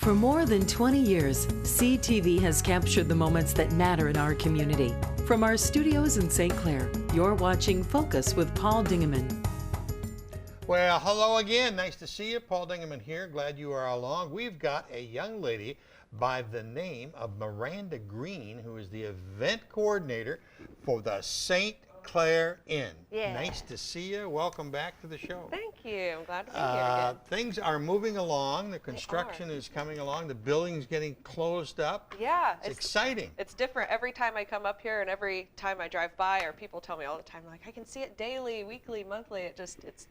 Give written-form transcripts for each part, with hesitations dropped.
For more than 20 years, CTV has captured the moments that matter in our community. From our studios in St. Clair, you're watching Focus with Paul Dingeman. Well, hello again. Nice to see you. Paul Dingeman here. Glad you are along. We've got a young lady by the name of Miranda Green, who is the event coordinator for the St. Clair Inn. Yeah. Nice to see you. Welcome back to the show. Thank you. I'm glad to be here again. Things are moving along. The construction is coming along. The building's getting closed up. Yeah. It's exciting. It's different every time I come up here and every time I drive by, or people tell me all the time, like, I can see it daily, weekly, monthly. It's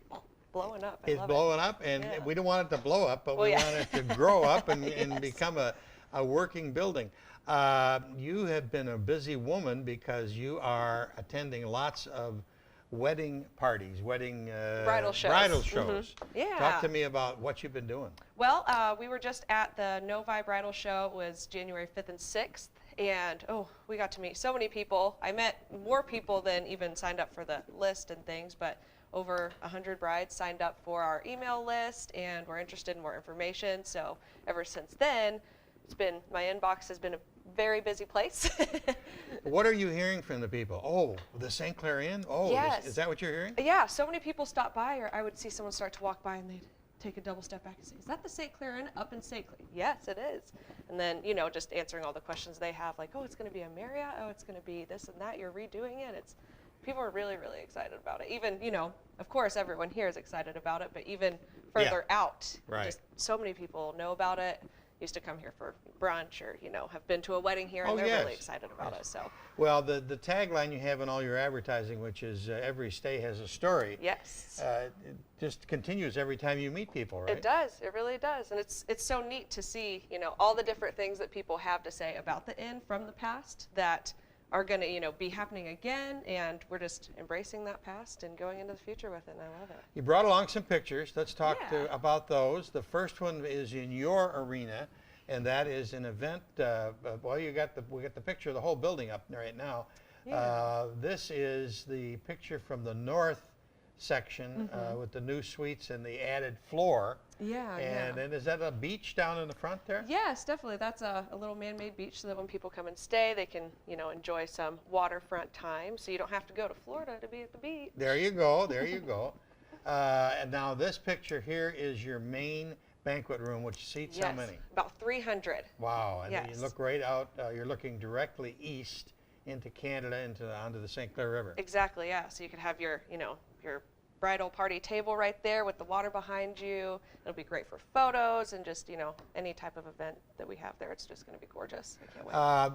blowing up. It's blowing up, and Yeah. we don't want it to blow up, but we want it to grow up and become a working building. You have been a busy woman because you are attending lots of wedding parties, bridal shows. Mm-hmm. Yeah. Talk to me about what you've been doing. Well, we were just at the Novi Bridal Show. It was January 5th and 6th, and we got to meet so many people. I met more people than even signed up for the list and things, but over 100 brides signed up for our email list and were interested in more information. So ever since then, my inbox has been a very busy place. What are you hearing from the people? Oh, the St. Clair Inn? Oh, yes. Is that what you're hearing? Yeah, so many people stop by, or I would see someone start to walk by and they'd take a double step back and say, is that the St. Clair Inn up in St. Clair? Yes, it is. And then, just answering all the questions they have, like, oh, it's going to be a Marriott, oh, it's going to be this and that, you're redoing it. People are really, really excited about it. Even, of course, everyone here is excited about it, but even further out, just so many people know about it. Used to come here for brunch, or have been to a wedding here, and they're really excited about it. So, well, the tagline you have in all your advertising, which is every stay has a story. Yes. It just continues every time you meet people, right? It does. It really does, and it's so neat to see all the different things that people have to say about the inn from the past that are going to be happening again, and we're just embracing that past and going into the future with it, and I love it. You brought along some pictures. Let's talk about those. The first one is in your arena, and that is an event. Well, we got the picture of the whole building up right now. Yeah. This is the picture from the north section with the new suites and the added floor. Yeah. And then is that a beach down in the front there? Yes, definitely. That's a little man-made beach, so that when people come and stay, they can enjoy some waterfront time. So you don't have to go to Florida to be at the beach. There you go. There you go. And now this picture here is your main banquet room, which seats how many? About 300. Wow. And then you look right out. You're looking directly east into Canada, onto the St. Clair River. Exactly. Yeah. So you could have your your bridal party table right there with the water behind you. It'll be great for photos and just any type of event that we have there. It's just going to be gorgeous. I can't wait.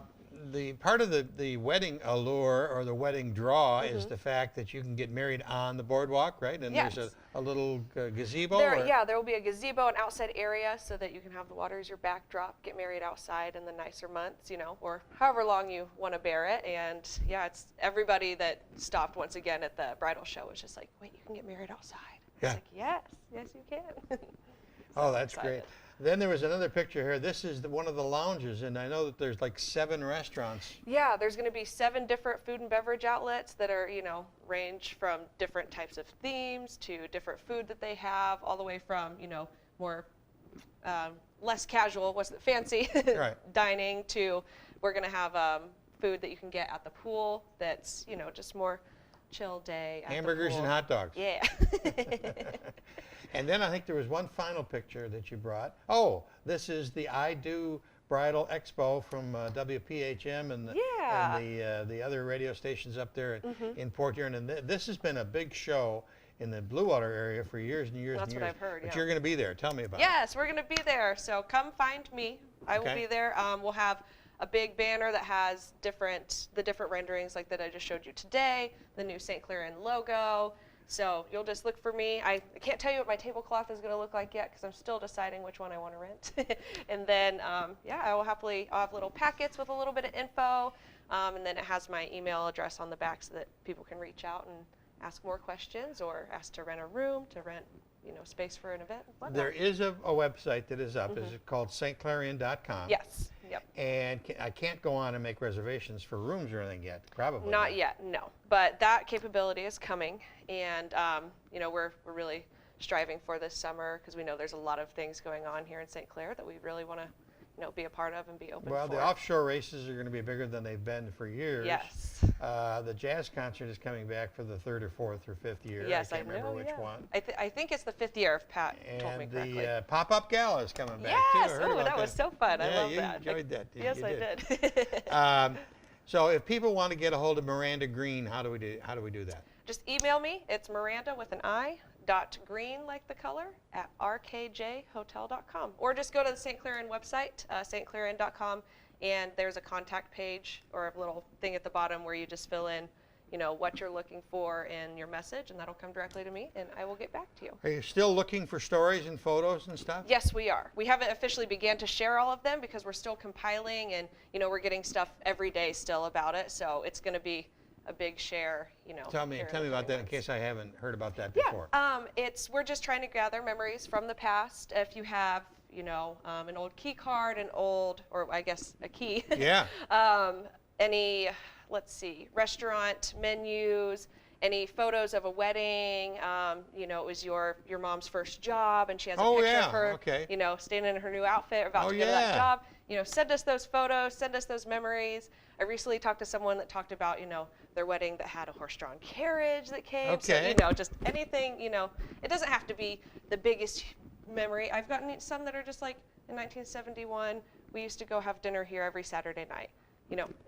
The part of the wedding allure or the wedding draw is the fact that you can get married on the boardwalk, right? And there's a little gazebo. There will be a gazebo, an outside area, so that you can have the water as your backdrop, get married outside in the nicer months, or however long you want to bear it. And it's everybody that stopped once again at the bridal show was just like, wait, you can get married outside. Yeah. It's like, yes, you can. Oh, that's great. Then there was another picture here. This is one of the lounges, and I know that there's like 7 restaurants. Yeah, there's going to be 7 different food and beverage outlets that are, range from different types of themes to different food that they have, all the way from, more less casual, fancy dining to we're going to have food that you can get at the pool that's, just more chill day at Hamburgers the pool. and hot dogs. Yeah. And then I think there was one final picture that you brought. Oh, this is the I Do Bridal Expo from WPHM and the other radio stations up there in Port Huron. And this has been a big show in the Blue Water area for years and years and years. That's what I've heard, But you're going to be there. Tell me about it. Yes, we're going to be there. So come find me. I will be there. We'll have a big banner that has the different renderings like that I just showed you today, the new St. Clair Inn logo. So you'll just look for me. I can't tell you what my tablecloth is going to look like yet because I'm still deciding which one I want to rent. And then, I'll have little packets with a little bit of info. And then it has my email address on the back so that people can reach out and ask more questions or ask to rent a room, to rent space for an event. There is a website that is up. Is it called stclairinn.com? Yes. Yep. And I can't go on and make reservations for rooms or anything yet. Probably not yet. No. But that capability is coming, and we're really striving for this summer, because we know there's a lot of things going on here in St. Clair that we really want to, be a part of and be open for. Well, the offshore races are going to be bigger than they've been for years. Yes. The jazz concert is coming back for the 3rd or 4th or 5th year. Yes, I can't remember which one. I think it's the 5th year, if Pat told me correctly. And the pop-up gala is coming back too. Yes, that was so fun. I love that. Yeah, you enjoyed that. Yes, I did. So if people want to get a hold of Miranda Green, how do we do that? Just email me. It's Miranda with an I. .green, like the color, at rkjhotel.com, or just go to the St. Clair Inn website, stclairinn.com, and there's a contact page or a little thing at the bottom where you just fill in, what you're looking for in your message, and that'll come directly to me, and I will get back to you. Are you still looking for stories and photos and stuff? Yes, we are. We haven't officially began to share all of them because we're still compiling, and we're getting stuff every day still about it, so it's going to be a big share, Tell me about that in case I haven't heard about that before. We're just trying to gather memories from the past. If you have, an old key card, or I guess a key. Yeah. Any, restaurant menus, any photos of a wedding. It was your mom's first job, and she has a picture of her, standing in her new outfit, about to go to that job. Send us those photos, send us those memories. I recently talked to someone that talked about, their wedding that had a horse-drawn carriage that came. Okay. So, just anything, it doesn't have to be the biggest memory. I've gotten some that are just like, in 1971, we used to go have dinner here every Saturday night.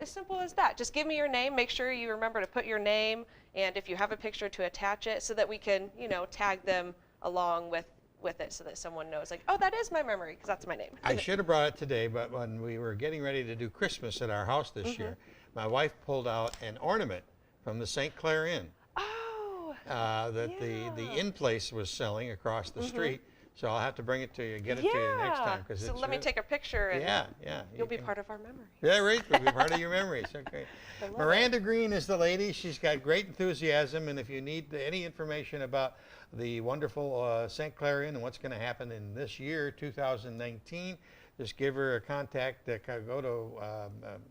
As simple as that. Just give me your name. Make sure you remember to put your name, and if you have a picture, to attach it so that we can, tag them along with it, so that someone knows, like, oh, that is my memory, because that's my name. I should have brought it today, but when we were getting ready to do Christmas at our house this year, my wife pulled out an ornament from the St. Clair Inn. Oh. That the inn place was selling across the street. So I'll have to bring it to you, get it to you next time. So let me take a picture, and you'll be part of our memory. Yeah, right. We'll be part of your memories. Okay. Miranda Green is the lady. She's got great enthusiasm, and if you need any information about the wonderful St. Clair Inn and what's going to happen in this year, 2019, just give her a contact. Go to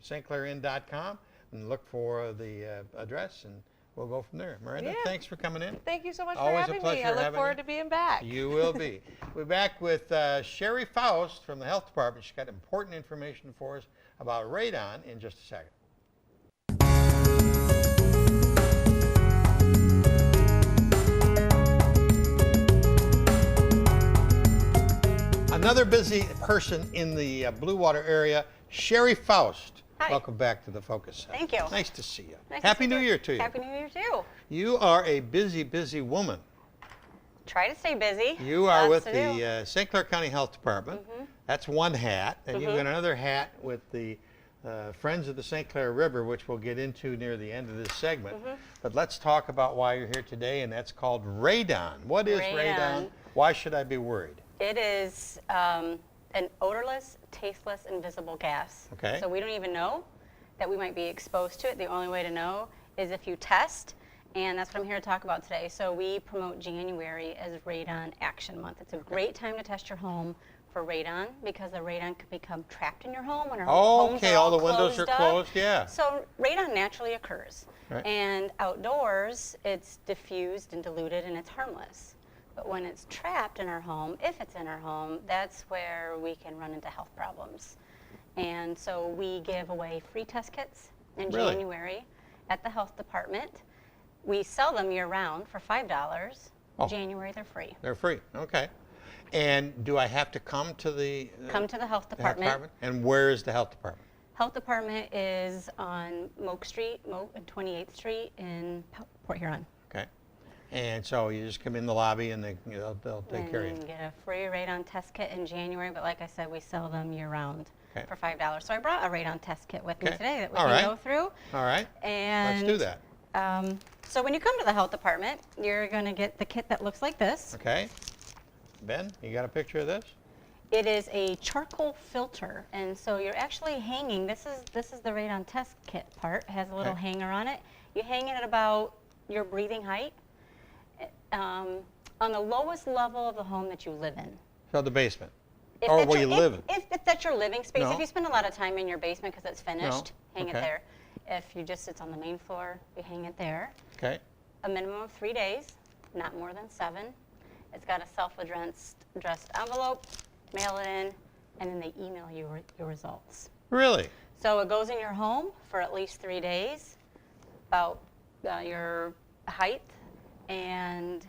stclairinn.com and look for the address, and we'll go from there. Miranda, thanks for coming in. Thank you so much Always for having a pleasure me. I look forward to being back. You will be. We're back with Sheri Faust from the Health Department. She's got important information for us about radon in just a second. Another busy person in the Blue Water area, Sheri Faust. Hi. Welcome back to the Focus. Thank you. Nice to see you. Nice Happy to see New you. Year to you. Happy New Year too. You are a busy, busy woman. Try to stay busy. You are Lots with to do. the St. Clair County Health Department. That's one hat. And you've got another hat with the Friends of the St. Clair River, which we'll get into near the end of this segment. But let's talk about why you're here today, and that's called radon. What is radon? Why should I be worried? It is an odorless, tasteless, invisible gas. Okay. So we don't even know that we might be exposed to it. The only way to know is if you test, and that's what I'm here to talk about today. So we promote January as Radon Action Month. It's a great time to test your home for radon, because the radon could become trapped in your home when our homes are all the windows are closed, So radon naturally occurs. Right. And outdoors, it's diffused and diluted, and it's harmless. But when it's trapped in our home, if it's in our home, that's where we can run into health problems. And so we give away free test kits in January at the health department. We sell them year-round for $5. January, they're free. They're free. Okay. And do I have to come to the come to the health department? And where is the health department? Health department is on Moak Street, Moak and 28th Street in Port Huron. Okay. And so you just come in the lobby, and they'll take care of you. And get a free radon test kit in January, but like I said, we sell them year-round for $5. So I brought a radon test kit with me today that we can go through. All right. And let's do that. So when you come to the health department, you're going to get the kit that looks like this. Okay. Ben, you got a picture of this? It is a charcoal filter, and so you're actually hanging. This is the radon test kit part. It has a little hanger on it. You hang it at about your breathing height on the lowest level of the home that you live in. So the basement. Or where you live. If that's your living space. If you spend a lot of time in your basement because it's finished, hang it there. If it's on the main floor, you hang it there. Okay. A minimum of 3 days, not more than 7. It's got a self-addressed envelope, mail it in, and then they email you your results. Really? So it goes in your home for at least 3 days, about your height and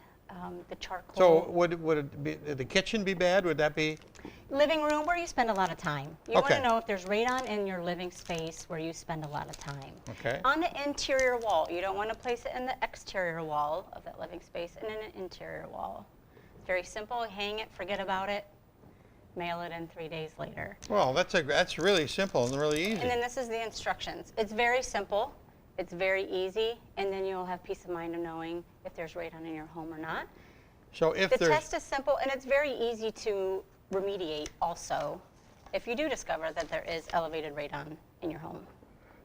the charcoal. So would it be, the kitchen be bad? Would that be? Living room where you spend a lot of time. You want to know if there's radon in your living space where you spend a lot of time. Okay. On the interior wall. You don't want to place it in the exterior wall of that living space and in an interior wall. It's very simple. Hang it, forget about it, mail it in 3 days later. Well, that's really simple and really easy. And then this is the instructions. It's very simple. It's very easy, and then you'll have peace of mind of knowing if there's radon in your home or not. So if the test is simple, and it's very easy to remediate also if you do discover that there is elevated radon in your home.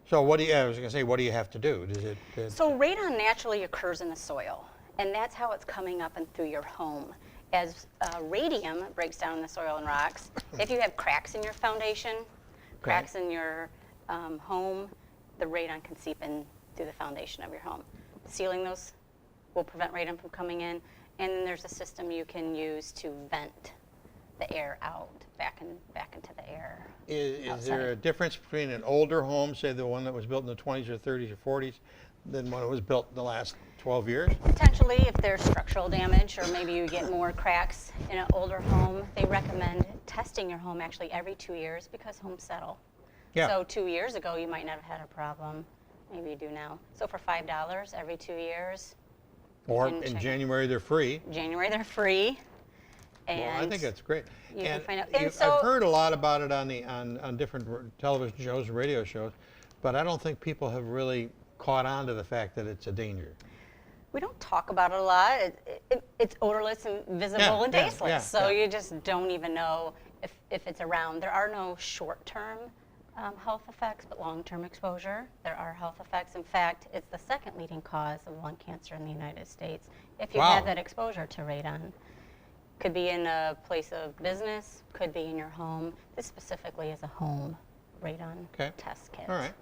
So what do you, I was going to say, what do you have to do? Does it? So radon naturally occurs in the soil, and that's how it's coming up and through your home. As radium breaks down in the soil and rocks, if you have cracks in your foundation, cracks in your home, the radon can seep in through the foundation of your home. Sealing those will prevent radon from coming in, and then there's a system you can use to vent the air out back into the air. Is there a difference between an older home, say the one that was built in the 20s or 30s or 40s, than one that was built in the last 12 years? Potentially, if there's structural damage or maybe you get more cracks in an older home, they recommend testing your home actually every 2 years because homes settle. Yeah. So 2 years ago, you might not have had a problem. Maybe you do now. So for $5 every 2 years. Or in January, they're free. January, they're free. And well, I think that's great. You can find out. And so, I've heard a lot about it on different television shows and radio shows, but I don't think people have really caught on to the fact that it's a danger. We don't talk about it a lot. It's odorless and visible and tasteless. So you just don't even know if it's around. There are no short-term health effects, but long-term exposure. There are health effects. In fact, it's the second leading cause of lung cancer in the United States if you have that exposure to radon. Could be in a place of business, could be in your home. This specifically is a home radon test kit. All right.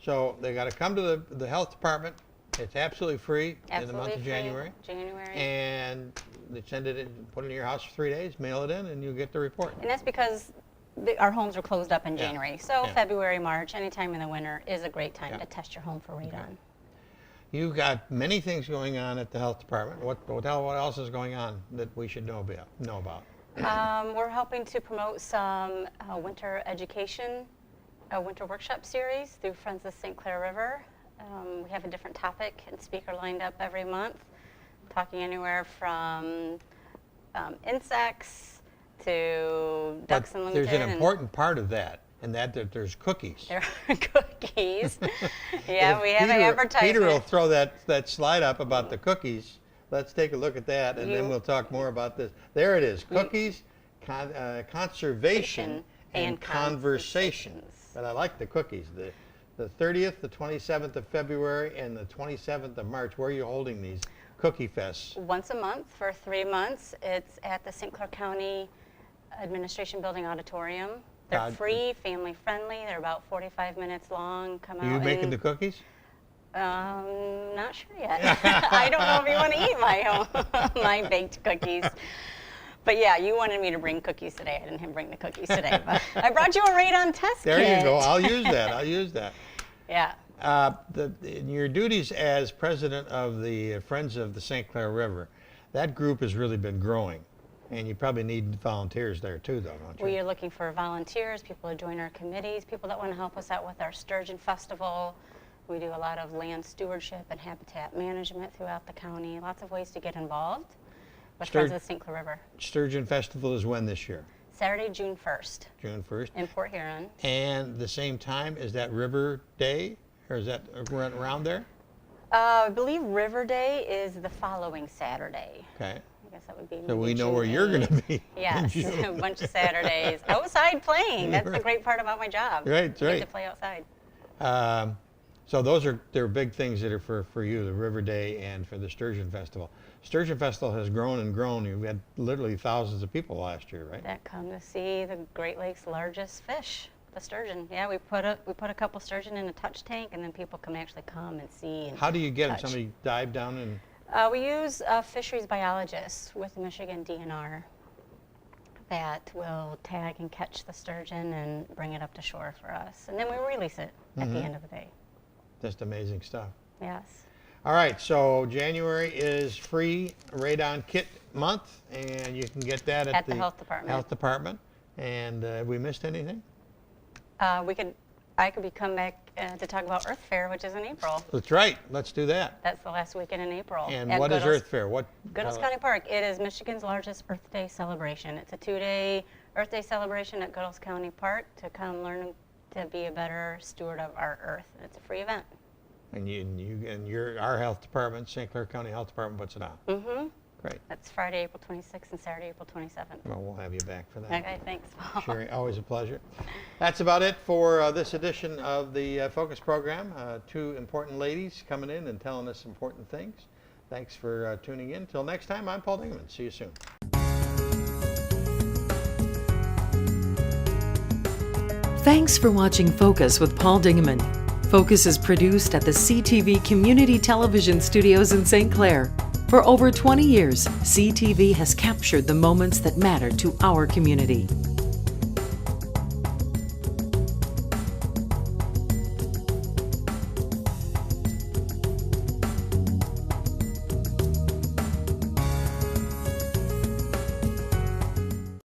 So they got to come to the health department. It's absolutely free in the month of January. And they send it in, put it in your house for 3 days, mail it in, and you get the report. And that's because our homes are closed up in January. So February, March, anytime in the winter is a great time to test your home for radon. You've got many things going on at the health department. What else is going on that we should know about? We're helping to promote some winter education, winter workshop series through Friends of St. Clair River. We have a different topic and speaker lined up every month, talking anywhere from insects to ducks and there's an important part of that. And that there's cookies. There are cookies. Yeah, we have an advertisement. Peter will throw that slide up about the cookies. Let's take a look at that, and then we'll talk more about this. There it is, cookies, conservation, and conversations. But I like the cookies. The 30th, the 27th of February, and the 27th of March. Where are you holding these cookie fests? Once a month for 3 months. It's at the St. Clair County Administration Building Auditorium. They're free, family-friendly. They're about 45 minutes long. Come out. Are you making the cookies? Not sure yet. I don't know if you want to eat my baked cookies. But yeah, you wanted me to bring cookies today. I didn't bring the cookies today, but I brought you a radon test kit. There you go. I'll use that. Yeah. In your duties as president of the Friends of the St. Clair River, that group has really been growing. And you probably need volunteers there too, though, don't you? We are looking for volunteers, people to join our committees, people that want to help us out with our Sturgeon Festival. We do a lot of land stewardship and habitat management throughout the county. Lots of ways to get involved with Friends of the St. Clair River. Sturgeon Festival is when this year? Saturday, June 1st. June 1st. In Port Huron. And the same time, is that River Day? Or is that around there? I believe River Day is the following Saturday. Okay. I guess that would be so we know where you're going to be. Yes, a bunch of Saturdays. Outside playing. That's the great part about my job. Right, You get to play outside. So they're big things that are for you, the River Day and for the Sturgeon Festival. Sturgeon Festival has grown and grown. You've had literally thousands of people last year, right? That come to see the Great Lakes' largest fish, the sturgeon. Yeah, we put a couple sturgeon in a touch tank, and then people can actually come and see. And how do you get them? Somebody dive down and We use fisheries biologists with Michigan DNR that will tag and catch the sturgeon and bring it up to shore for us. And then we release it at the end of the day. Just amazing stuff. Yes. All right, so January is free Radon Kit month, and you can get that at the health department. Health department. And have we missed anything? I could come back to talk about Earth Fair, which is in April. That's right. Let's do that. That's the last weekend in April. And what is Earth Fair? Goodles County Park. It is Michigan's largest Earth Day celebration. It's a 2-day Earth Day celebration at Goodles County Park to come learn to be a better steward of our Earth. It's a free event. And our health department, St. Clair County Health Department, puts it on. Mm-hmm. Great. That's Friday, April 26th and Saturday, April 27th. Well, we'll have you back for that. Okay, thanks, Paul. Sheri, always a pleasure. That's about it for this edition of the Focus program. Two important ladies coming in and telling us important things. Thanks for tuning in. Till next time, I'm Paul Dingeman. See you soon. Thanks for watching Focus with Paul Dingeman. Focus is produced at the CTV Community Television Studios in St. Clair. For over 20 years, CTV has captured the moments that matter to our community.